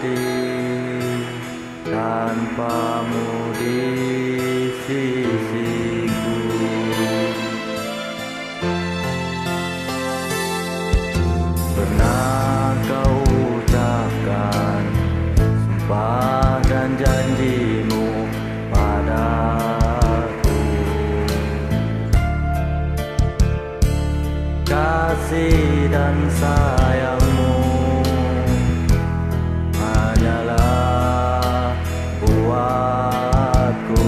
hati tanpamu di sisiku. Pernah kau ucapkan sumpah dan janjimu padaku, kasih dan sayangmu hanyalah buatku.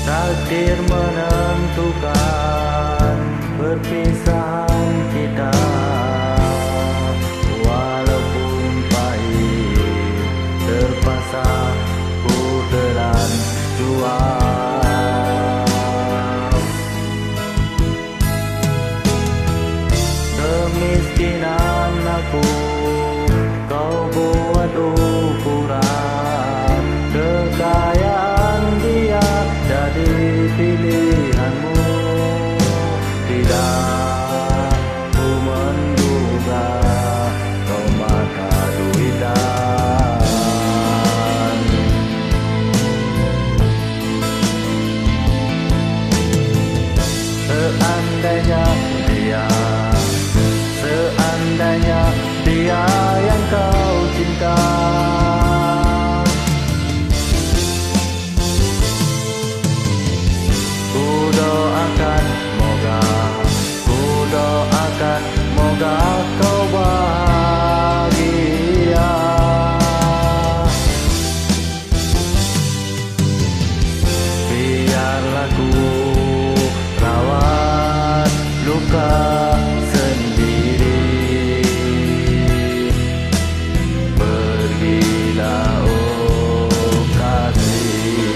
Takdir menentukan perpisahan kita, walaupun pahit terpaksa ku telan jual. Kemiskinan aku kau buat ukuran, kekayaan dia jadi pilihanmu. Tidak ku menduga kau mata duitan. Seandainya dia yang kau cinta, ku doakan moga kau bahagia. Biarlah ku rawat luka sendiri. Pergilah oh kasih.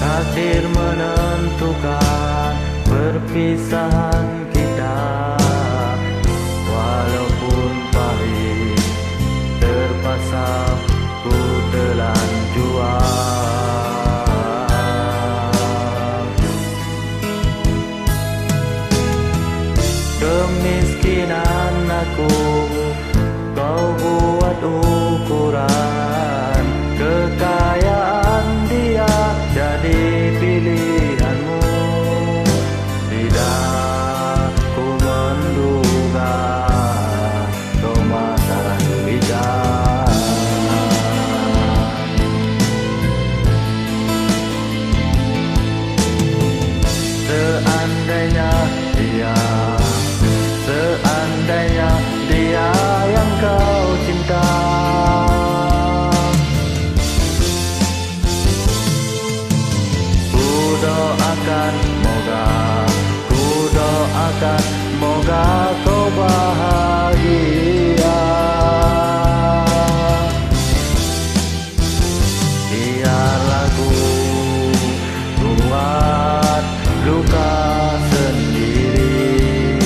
Takdir menentukan perpisahan kita, walaupun pahit terpaksa ku telan jual. Kemiskinan aku kau buat ukuran, kekayaan dia jadi pilihanmu. Tidak ku menduga kau masalah duitan. Seandainya dia yang kau cinta, ku doakan moga kau bahagia. Biarlah ku buat luka sendiri.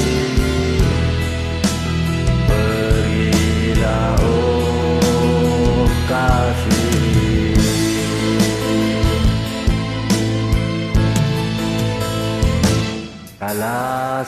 Pergilah oh kasih. Kala